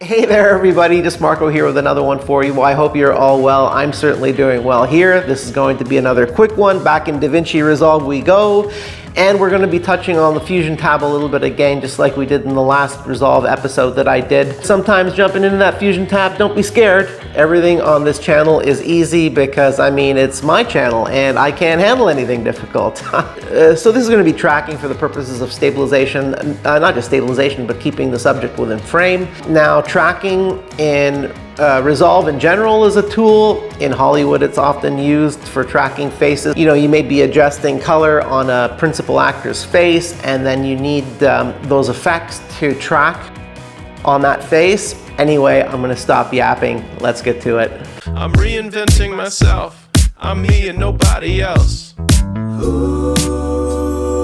Hey there everybody, just Marco here with another one for you. Well, I hope you're all well. I'm certainly doing well here. This is going to be another quick one. Back in DaVinci Resolve we go. And we're going to be touching on the Fusion tab a little bit again, just like we did in the last Resolve episode that I did. Sometimes jumping into that Fusion tab, don't be scared. Everything on this channel is easy because, I mean, it's my channel and I can't handle anything difficult. So this is going to be tracking for the purposes of stabilization, not just stabilization, but keeping the subject within frame. Now, tracking in Resolve in general is a tool. In Hollywood, it's often used for tracking faces. You know, you may be adjusting color on a principal actor's face, and then you need those effects to track on that face. Anyway, I'm gonna stop yapping. Let's get to it. I'm reinventing myself. I'm me and nobody else. Ooh,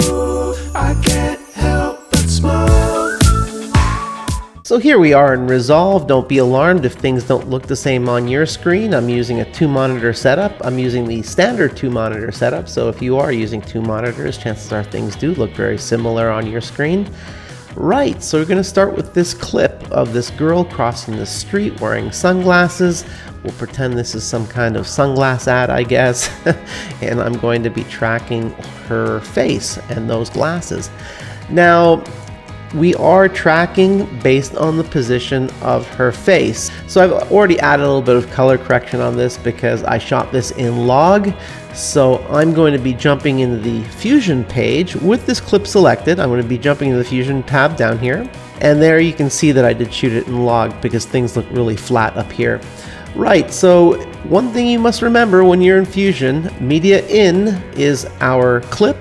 I can't help but smile. So here we are in Resolve. Don't be alarmed if things don't look the same on your screen. I'm using a 2-monitor setup. I'm using the standard 2-monitor setup. So if you are using 2 monitors, chances are things do look very similar on your screen. Right, so we're gonna start with this clip of this girl crossing the street wearing sunglasses. We'll pretend this is some kind of sunglass ad, I guess. And I'm going to be tracking her face and those glasses. Now, we are tracking based on the position of her face. So I've already added a little bit of color correction on this because I shot this in log. So I'm going to be jumping into the Fusion page with this clip selected. I'm going to be jumping into the Fusion tab down here. And there you can see that I did shoot it in log because things look really flat up here. Right, so one thing you must remember when you're in Fusion, media in is our clip.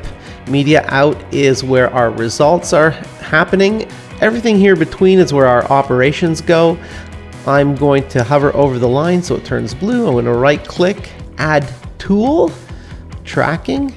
Media out is where our results are happening. Everything here between is where our operations go. I'm going to hover over the line so it turns blue. I'm going to right click, add tool, tracking,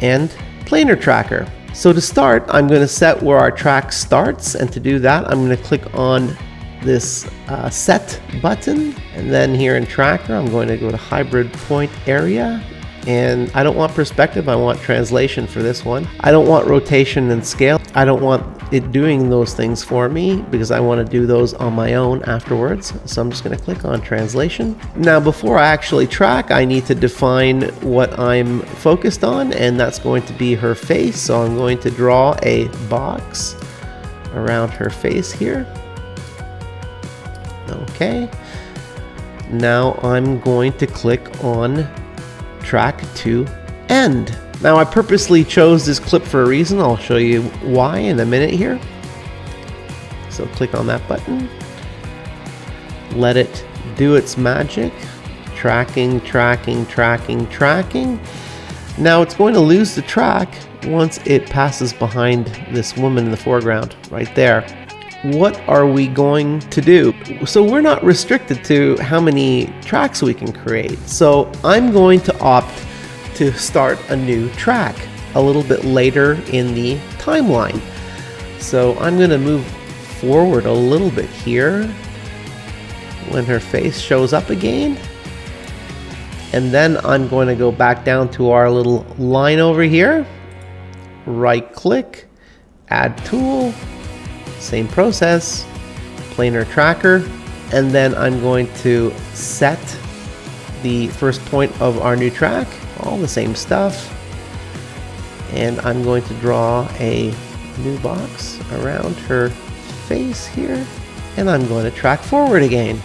and planar tracker. So to start, I'm going to set where our track starts, and to do that, I'm going to click on this set button, and then here in tracker, I'm going to go to hybrid point area. And I don't want perspective, I want translation for this one. I don't want rotation and scale. I don't want it doing those things for me because I want to do those on my own afterwards. So I'm just going to click on translation. Now, before I actually track, I need to define what I'm focused on, and that's going to be her face. So I'm going to draw a box around her face here. Okay. Now I'm going to click on track to end. Now I purposely chose this clip for a reason. I'll show you why in a minute here. So click on that button. Let it do its magic. Tracking, tracking, tracking, tracking. Now it's going to lose the track once it passes behind this woman in the foreground right there. What are we going to do? So we're not restricted to how many tracks we can create. So I'm going to opt to start a new track a little bit later in the timeline. So I'm going to move forward a little bit here when her face shows up again. And then I'm going to go back down to our little line over here. Right click, add tool. Same process, planar tracker, and then I'm going to set the first point of our new track, all the same stuff, and I'm going to draw a new box around her face here, and I'm going to track forward again.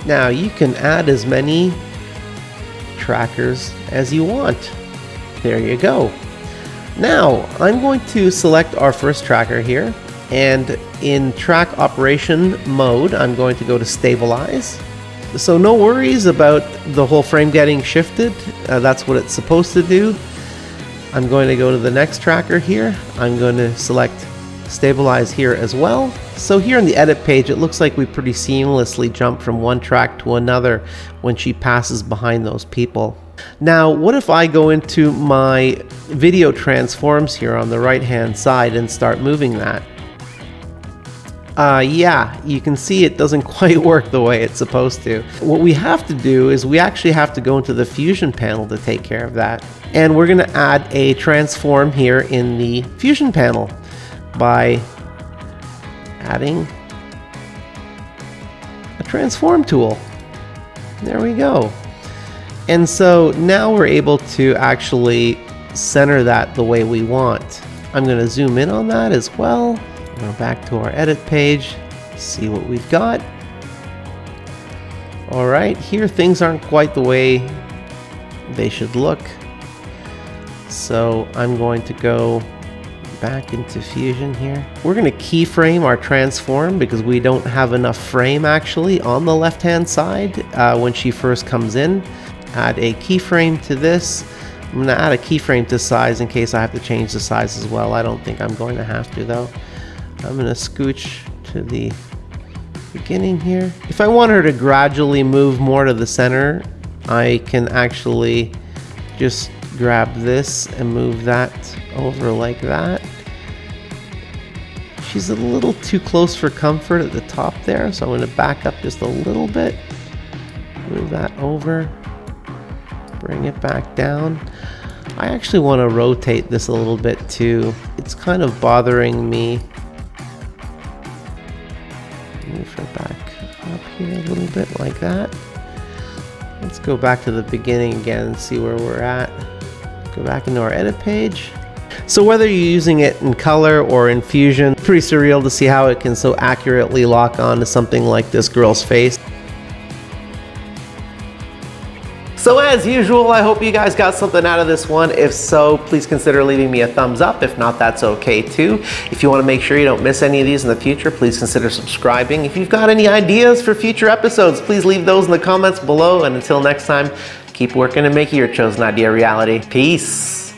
Now you can add as many trackers as you want. There you go. Now I'm going to select our first tracker here, and in track operation mode I'm going to go to stabilize. So no worries about the whole frame getting shifted. That's what it's supposed to do. I'm going to go to the next tracker here. I'm going to select stabilize here as well. So here on the edit page, it looks like we pretty seamlessly jump from one track to another when she passes behind those people. Now, what if I go into my video transforms here on the right hand side and start moving that? Yeah, you can see it doesn't quite work the way it's supposed to. What we have to do is we actually have to go into the Fusion panel to take care of that. And we're gonna add a transform here in the Fusion panel by adding a transform tool. There we go. And so now we're able to actually center that the way we want. I'm going to zoom in on that as well. Go back to our edit page, see what we've got. All right, here things aren't quite the way they should look. So I'm going to go back into Fusion here. We're going to keyframe our transform because we don't have enough frame actually on the left hand side when she first comes in. Add a keyframe to this. I'm going to add a keyframe to size in case I have to change the size as well. I don't think I'm going to have to though. I'm going to scooch to the beginning here. If I want her to gradually move more to the center, I can actually just grab this and move that over like that. She's a little too close for comfort at the top there, so I'm going to back up just a little bit. Move that over. Bring it back down. I actually want to rotate this a little bit too. It's kind of bothering me. Move her back up here a little bit like that. Let's go back to the beginning again and see where we're at. Go back into our edit page. So whether you're using it in color or in Fusion, it's pretty surreal to see how it can so accurately lock on to something like this girl's face. So as usual, I hope you guys got something out of this one. If so, please consider leaving me a thumbs up. If not, that's okay too. If you want to make sure you don't miss any of these in the future, please consider subscribing. If you've got any ideas for future episodes, please leave those in the comments below. And until next time, keep working and making your chosen idea a reality. Peace.